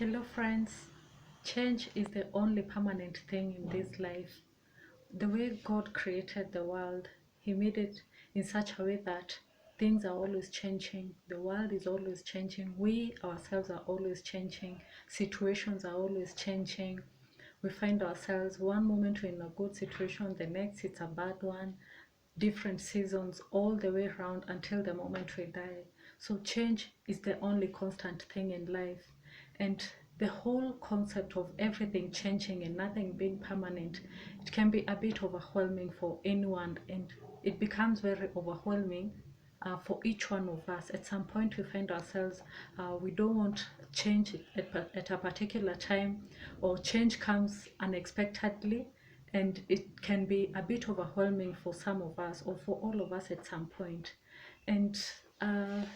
Hello, friends. Change is the only permanent thing in this life. The way God created the world, He made it in such a way that things are always changing. The world is always changing. We ourselves are always changing. Situations are always changing. We find ourselves one moment we're in a good situation, the next it's a bad one. Different seasons all the way around until the moment we die. So change is the only constant thing in life. And the whole concept of everything changing and nothing being permanent, it can be a bit overwhelming for anyone, and it becomes very overwhelming for each one of us. At some point, we find ourselves we don't want change at a particular time, or change comes unexpectedly, and it can be a bit overwhelming for some of us or for all of us at some point. And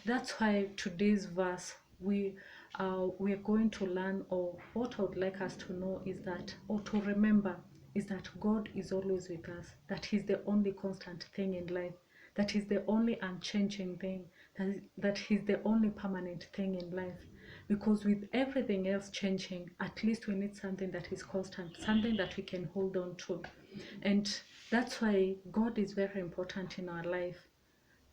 that's why today's verse we are going to learn, or what I would like us to know is that, or to remember, is that God is always with us, that He's the only constant thing in life, that He's the only unchanging thing, that He's the only permanent thing in life. Because with everything else changing, at least we need something that is constant, something that we can hold on to. And that's why God is very important in our life.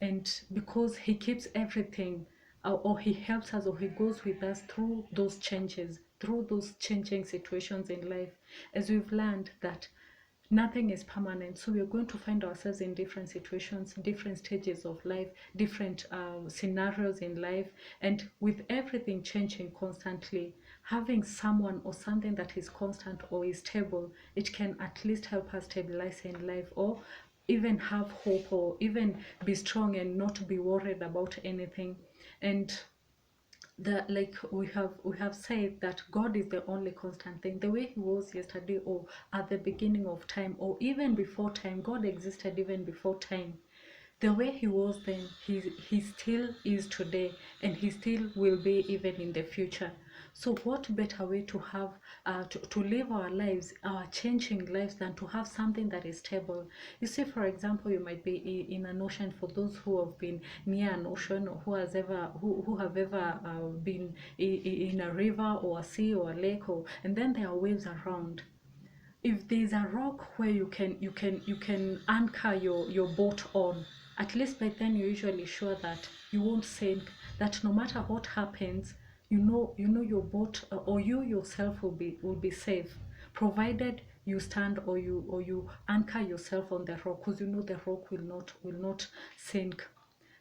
And because He keeps everything, or He helps us, or He goes with us through those changes, through those changing situations in life, as we've learned that nothing is permanent. So we're going to find ourselves in different situations, different stages of life, different scenarios in life. And with everything changing constantly, having someone or something that is constant or is stable, it can at least help us stabilize in life, or even have hope, or even be strong and not be worried about anything. And the like we have said that God is the only constant thing. The way He was yesterday, or at the beginning of time, or even before time, God existed even before time. The way He was then, he still is today, and He still will be even in the future. So what better way to have to live our lives, our changing lives, than to have something that is stable? You see, for example, you might be in an ocean. For those who have been near an ocean, or who have ever been in a river or a sea or a lake, or and then there are waves around. If there's a rock where you can anchor your boat on, at least by then you're usually sure that you won't sink, that no matter what happens, you know your boat, or you yourself will be safe, provided you stand, or you anchor yourself on the rock, because you know the rock will not sink.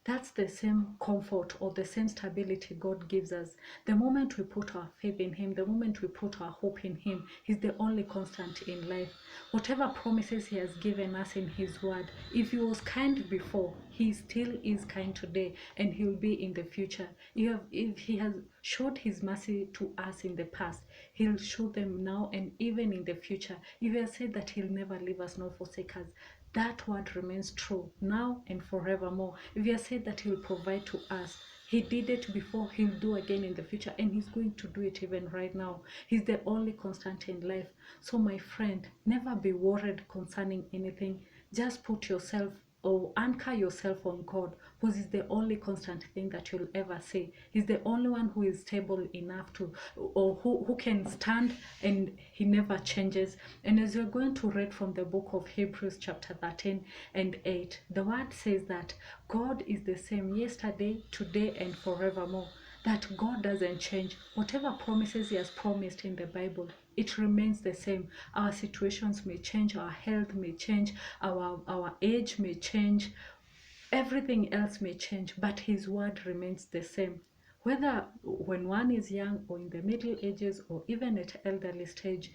That's the same comfort, or the same stability God gives us. The moment we put our faith in Him, the moment we put our hope in Him, He's the only constant in life. Whatever promises He has given us in His Word, if He was kind before, He still is kind today, and He'll be in the future. If He has showed His mercy to us in the past, He'll show them now and even in the future. If He has said that He'll never leave us nor forsake us, that word remains true now and forevermore. If He has said that He'll provide to us, He did it before, He'll do again in the future, and He's going to do it even right now. He's the only constant in life. So, my friend, never be worried concerning anything. Just put yourself, or anchor yourself on God, because He's the only constant thing that you'll ever see. He's the only one who is stable enough to, or who can stand, and He never changes. And as you're going to read from the book of Hebrews, chapter 13 and 8, the word says that God is the same yesterday, today, and forevermore. That God doesn't change. Whatever promises He has promised in the Bible, it remains the same. Our situations may change, our health may change, our age may change, everything else may change, but His word remains the same. Whether when one is young, or in the middle ages, or even at elderly stage,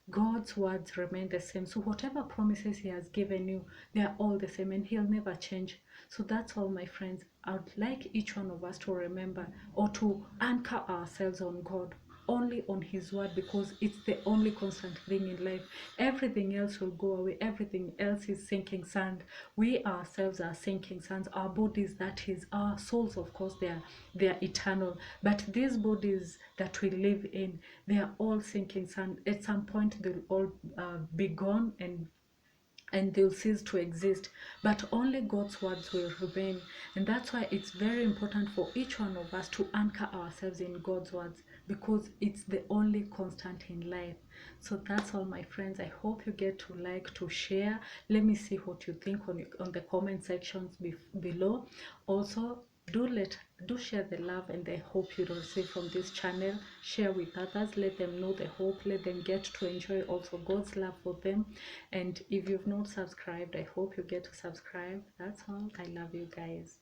God's words remain the same. So whatever promises He has given you, they are all the same, and He'll never change. So that's all, my friends. I would like each one of us to remember, or to anchor ourselves on God, only on His word, because it's the only constant thing in life. Everything else will go away. Everything else is sinking sand. We ourselves are sinking sands. Our bodies, that is, our souls, of course, they are eternal. But these bodies that we live in, they are all sinking sand. At some point, they'll all be gone, and and they'll cease to exist, but only God's words will remain. And that's why it's very important for each one of us to anchor ourselves in God's words, because it's the only constant in life. So that's all, my friends. I hope you get to like, to share. Let me see what you think on the comment sections below. Also, do share the love and the hope you receive from this channel. Share with others, let them know the hope, let them get to enjoy also God's love for them. And if you've not subscribed, I hope you get to subscribe. That's all. I love you guys.